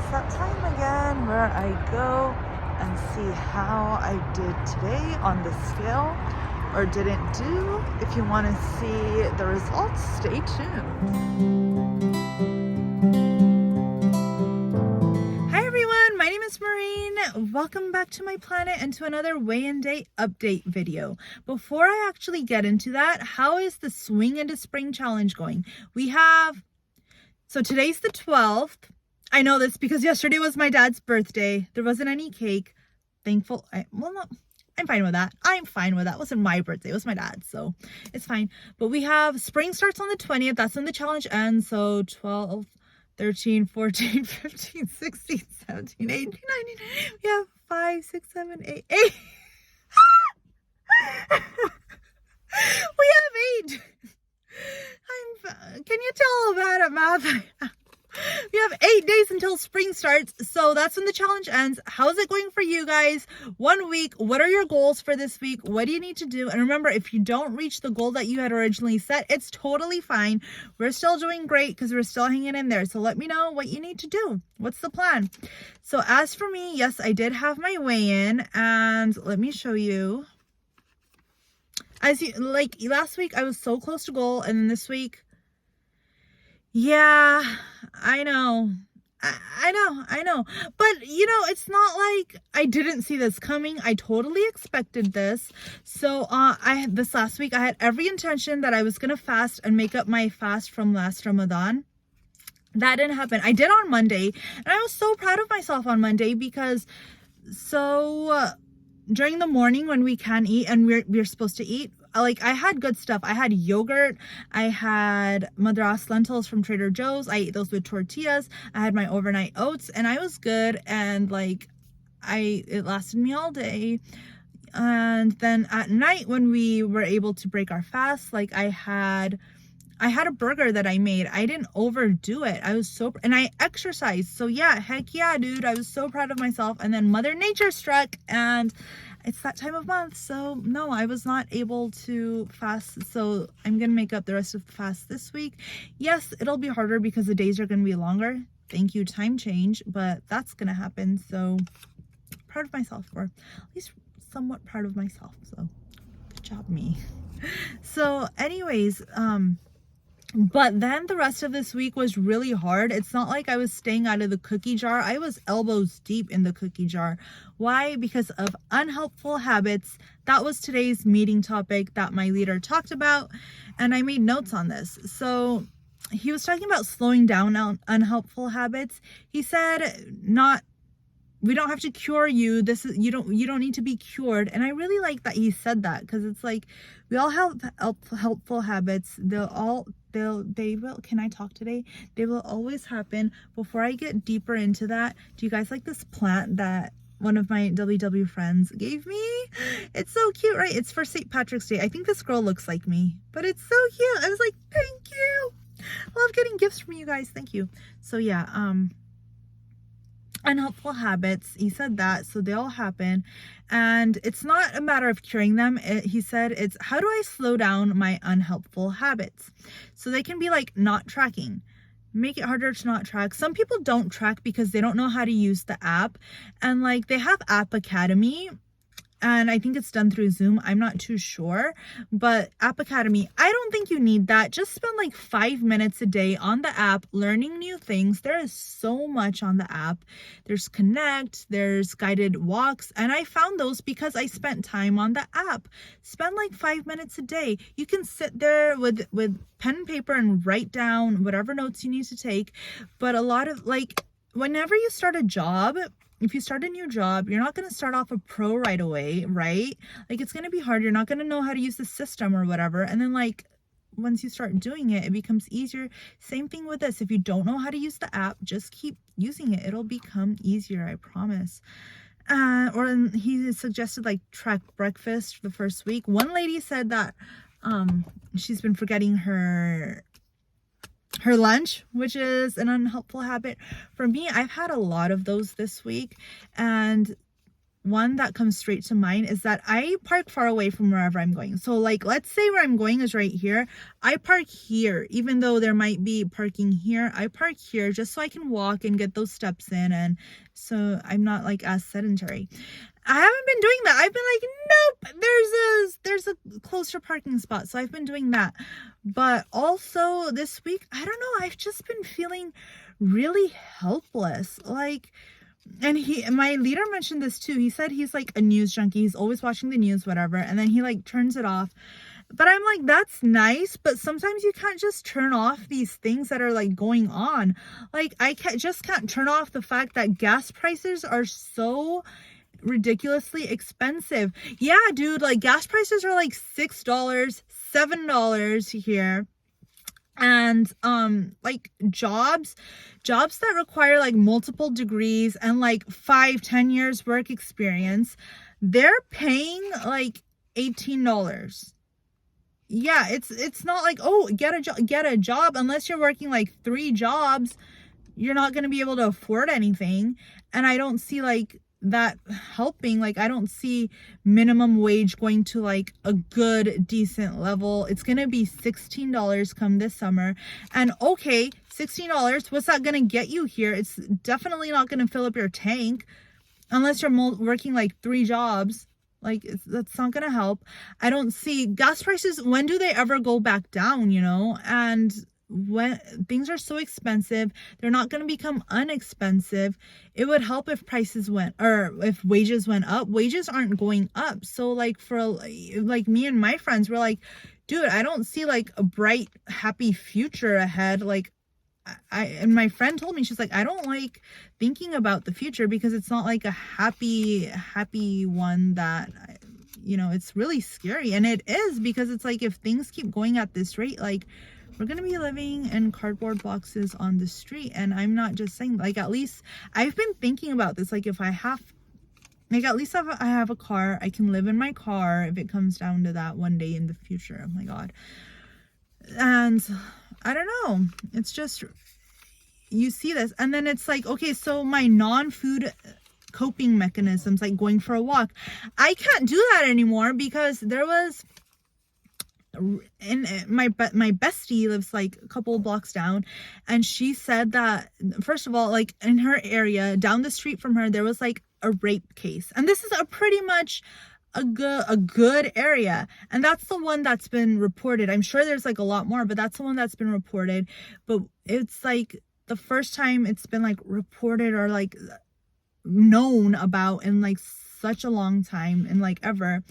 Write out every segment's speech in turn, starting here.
It's that time again where I go and see how I did today on the scale or didn't do. If you want to see the results, stay tuned. Hi everyone, my name is Maureen. Welcome back to my planet and to another weigh and day update video. Before I actually get into that, how is the Swing into Spring challenge going? So today's the 12th. I know this because yesterday was my dad's birthday. There wasn't any cake. I'm fine with that. It wasn't my birthday. It was my dad's, so it's fine. But we have spring starts on the 20th. That's when the challenge ends. So 12, 13, 14, 15, 16, 17, 18, 19. We have 5, 6, 7, 8. We have 8. Can you tell how bad at math I am? We have 8 days until spring starts, so that's when the challenge ends. How's it going for you guys? 1 week. What are your goals for this week? What do you need to do? And remember, if you don't reach the goal that you had originally set, it's totally fine. We're still doing great because we're still hanging in there. So let me know what you need to do. What's the plan? So as for me, yes, I did have my weigh-in, and let me show you. Last week, I was so close to goal, and then this week, yeah, I know. I know. But, it's not like I didn't see this coming. I totally expected this. So, this last week, I had every intention that I was going to fast and make up my fast from last Ramadan. That didn't happen. I did on Monday, and I was so proud of myself on Monday because during the morning when we can eat and we're supposed to eat, I had good stuff. I had yogurt. I had madras lentils from Trader Joe's. I ate those with tortillas. I had my overnight oats, and I was good. And it lasted me all day. And then at night when we were able to break our fast, I had a burger that I made. I didn't overdo it. And I exercised. So yeah, heck yeah, dude. I was so proud of myself. And then Mother Nature struck, and it's that time of month. So no, I was not able to fast. So I'm going to make up the rest of the fast this week. Yes, it'll be harder because the days are going to be longer. Thank you, time change, but that's going to happen. So proud of myself, or at least somewhat proud of myself. So good job, me. So anyways, but then the rest of this week was really hard. It's not like I was staying out of the cookie jar. I was elbows deep in the cookie jar. Why? Because of unhelpful habits. That was today's meeting topic that my leader talked about, and I made notes on this. So he was talking about slowing down on unhelpful habits. He said, we don't have to cure you. You don't need to be cured. And I really like that he said that, because it's like we all have helpful habits. They will, can I talk today? They will always happen. Before I get deeper into that, do you guys like this plant that one of my WW friends gave me? It's so cute, right? It's for St. Patrick's Day. I think this girl looks like me, but it's so cute. I was like, thank you. I love getting gifts from you guys. Thank you. So yeah, unhelpful habits, he said that, so they all happen, and it's not a matter of curing them. He said it's how do I slow down my unhelpful habits so they can be like not tracking. Make it harder to not track. Some people don't track because they don't know how to use the app, and they have App Academy, and I think it's done through Zoom. I'm not too sure, but App Academy, I don't think you need that. Just spend 5 minutes a day on the app learning new things. There is so much on the app. There's Connect, there's guided walks, and I found those because I spent time on the app. Spend 5 minutes a day. You can sit there with pen and paper and write down whatever notes you need to take. But a lot of whenever you start a job, if you start a new job, you're not going to start off a pro right away, right? It's going to be hard. You're not going to know how to use the system or whatever. And then once you start doing it, it becomes easier. Same thing with this. If you don't know how to use the app, just keep using it. It'll become easier, I promise. Or he suggested track breakfast the first week. One lady said that she's been forgetting her lunch, which is an unhelpful habit. For me, I've had a lot of those this week, and one that comes straight to mind is that I park far away from wherever I'm going. So like, let's say where I'm going is right here. I park here, even though there might be parking here. I park here just so I can walk and get those steps in. And so I'm not like as sedentary. I haven't been doing that. I've been like, nope, there's a closer parking spot. So I've been doing that. But also this week, I don't know, I've just been feeling really helpless. Like, and my leader mentioned this too. He said he's like a news junkie. He's always watching the news, whatever. And then he like turns it off. But I'm like, that's nice. But sometimes you can't just turn off these things that are like going on. Like I can't turn off the fact that gas prices are so ridiculously expensive. Yeah, dude, like gas prices are like $6, $7 here. And like jobs that require like multiple degrees and like 5-10 years work experience, they're paying like $18. Yeah, it's not like, oh, get a job. Unless you're working like 3 jobs, you're not going to be able to afford anything. And I don't see like that helping. Like I don't see minimum wage going to like a good decent level. It's gonna be $16 come this summer. And okay, $16, what's that gonna get you here? It's definitely not gonna fill up your tank unless you're working like 3 jobs. Like that's not gonna help. I don't see gas prices, when do they ever go back down, you know? And when things are so expensive, they're not going to become unexpensive. It would help if prices went, or if wages went up. Wages aren't going up. So like for like me and my friends, we're like, dude, I don't see like a bright, happy future ahead. Like and my friend told me, she's like, I don't like thinking about the future because it's not like a happy one that, you know, it's really scary. And it is, because it's like, if things keep going at this rate, like we're gonna be living in cardboard boxes on the street. And I'm not just saying, like, at least I've been thinking about this, like if I have, like at least I have a car, I can live in my car if it comes down to that one day in the future. Oh my god. And I don't know, it's just, you see this and then it's like, okay, so my non-food coping mechanisms, like going for a walk, I can't do that anymore, because there was, and my bestie lives like a couple of blocks down, and she said that, first of all, like in her area down the street from her, there was like a rape case, and this is a pretty much a good area, and that's the one that's been reported. I'm sure there's like a lot more, but that's the one that's been reported. But it's like the first time it's been like reported or like known about in like such a long time, and like ever.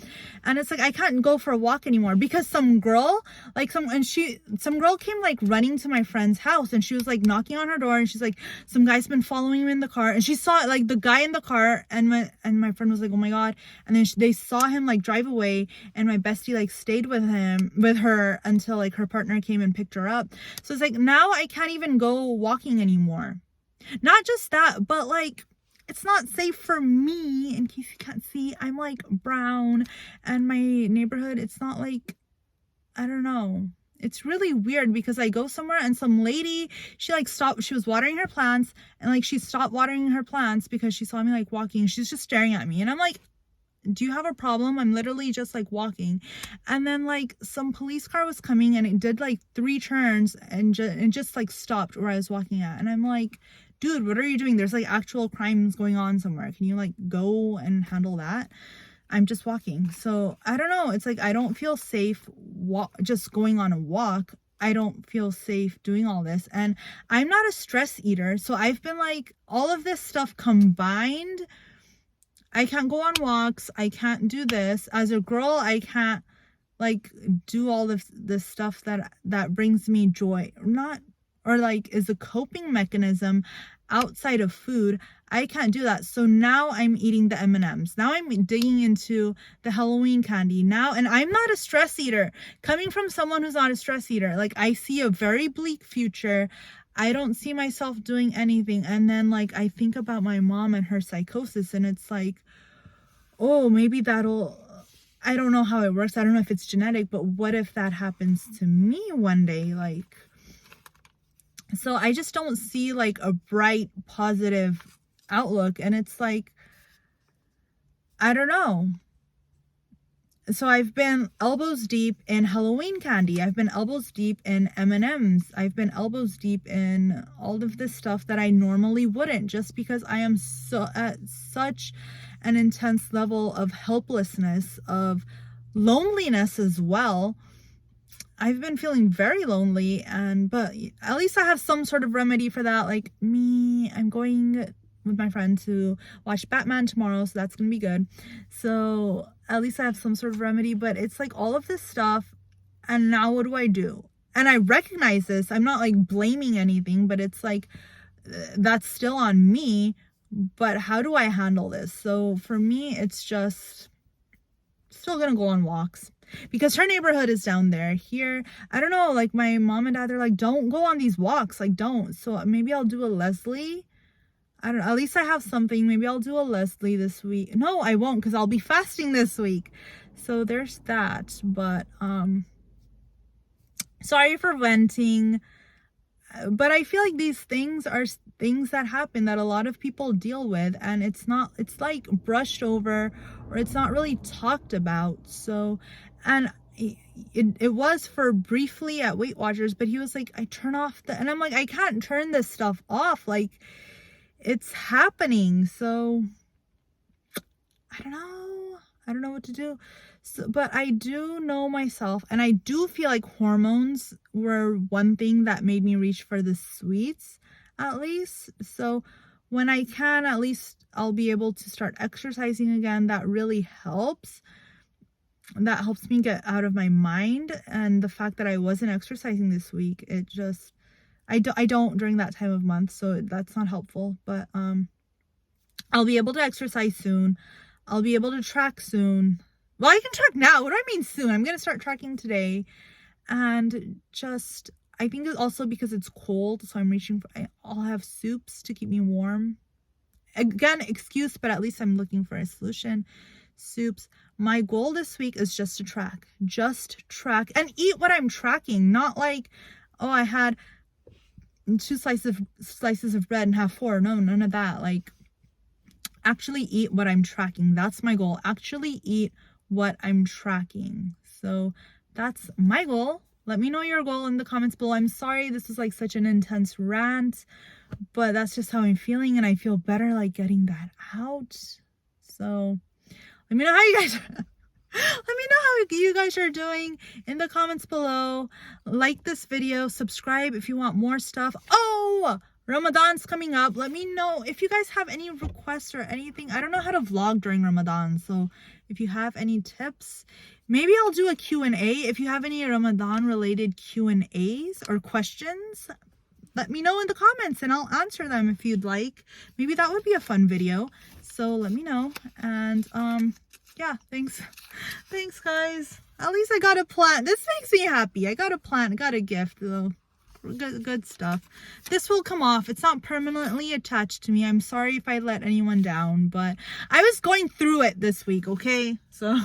And it's like I can't go for a walk anymore because some girl came like running to my friend's house, and she was like knocking on her door, and she's like, some guy's been following me in the car, and she saw like the guy in the car, and my friend was like, oh my god. And then they saw him like drive away, and my bestie like stayed with her until like her partner came and picked her up. So it's like, now I can't even go walking anymore. Not just that, but like, it's not safe for me. In case you can't see, I'm like brown, and my neighborhood, it's not like, I don't know. It's really weird because I go somewhere and some lady, she like stopped, she was watering her plants, and like she stopped watering her plants because she saw me like walking. She's just staring at me, and I'm like, do you have a problem? I'm literally just like walking. And then like some police car was coming, and it did like 3 turns and just like stopped where I was walking at. And I'm like, dude, what are you doing? There's like actual crimes going on somewhere. Can you like go and handle that? I'm just walking. So I don't know. It's like, I don't feel safe just going on a walk. I don't feel safe doing all this. And I'm not a stress eater. So I've been like, all of this stuff combined, I can't go on walks. I can't do this. As a girl, I can't like do all of this stuff that brings me joy. Or like is a coping mechanism outside of food. I can't do that. So now I'm eating the M&Ms. Now I'm digging into the Halloween candy now. And I'm not a stress eater. Coming from someone who's not a stress eater, like I see a very bleak future. I don't see myself doing anything. And then like I think about my mom and her psychosis, and it's like, oh, maybe I don't know how it works. I don't know if it's genetic, but what if that happens to me one day? Like, so I just don't see like a bright, positive outlook. And it's like, I don't know. So I've been elbows deep in Halloween candy. I've been elbows deep in M&Ms. I've been elbows deep in all of this stuff that I normally wouldn't, just because I am so at such an intense level of helplessness, of loneliness as well. I've been feeling very lonely, but at least I have some sort of remedy for that. Like me, I'm going with my friend to watch Batman tomorrow, so that's gonna be good. So at least I have some sort of remedy, but it's like all of this stuff, and now what do I do? And I recognize this. I'm not like blaming anything, but it's like that's still on me. But how do I handle this? So for me, it's just still gonna go on walks, because her neighborhood is down there. Here, I don't know, like my mom and dad, they're like, don't go on these walks, like don't. So maybe I'll do a Leslie. I don't know, at least I have something. Maybe I'll do a Leslie this week. No, I won't, because I'll be fasting this week. So there's that. But sorry for venting. But I feel like these things are things that happen that a lot of people deal with, and it's like brushed over, or it's not really talked about. So, and it was for briefly at Weight Watchers, but he was like, I turn off and I'm like, I can't turn this stuff off. Like, it's happening. So I don't know what to do. So, but I do know myself, and I do feel like hormones were one thing that made me reach for the sweets, at least. So when I can, at least I'll be able to start exercising again. That really helps. That helps me get out of my mind. And the fact that I wasn't exercising this week, it just, I don't during that time of month, so that's not helpful. But I'll be able to exercise soon. I'll be able to track soon. Well, I can track now. What do I mean soon? I'm going to start tracking today. And just, I think it's also because it's cold, so I'm reaching for, I'll have soups to keep me warm. Again, excuse, but at least I'm looking for a solution. Soups. My goal this week is just to track. Just track and eat what I'm tracking. Not like, oh, I had 2 slices of bread and have 4. No, none of that. Like, actually eat what I'm tracking. That's my goal. Actually eat what I'm tracking. So that's my goal. Let me know your goal in the comments below. I'm sorry this was like such an intense rant, but that's just how I'm feeling, and I feel better like getting that out. So let me know how you guys let me know how you guys are doing in the comments below. Like this video, subscribe if you want more stuff. Oh, Ramadan's coming up. Let me know if you guys have any requests or anything. I don't know how to vlog during Ramadan, so if you have any tips, maybe I'll do a Q&A. If you have any Ramadan related Q&As or questions, let me know in the comments and I'll answer them if you'd like. Maybe that would be a fun video. So let me know. And yeah, thanks guys. At least I got a plant. This makes me happy. I got a plant, got a gift though. Good stuff. This will come off. It's not permanently attached to me. I'm sorry if I let anyone down, but I was going through it this week, okay? So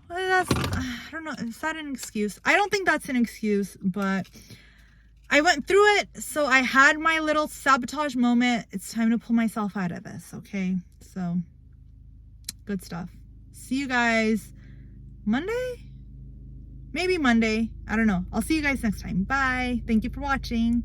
that's, I don't know, is that an excuse? I don't think that's an excuse, but I went through it, so I had my little sabotage moment. It's time to pull myself out of this, okay? So good stuff. See you guys Monday? Maybe Monday. I don't know. I'll see you guys next time. Bye. Thank you for watching.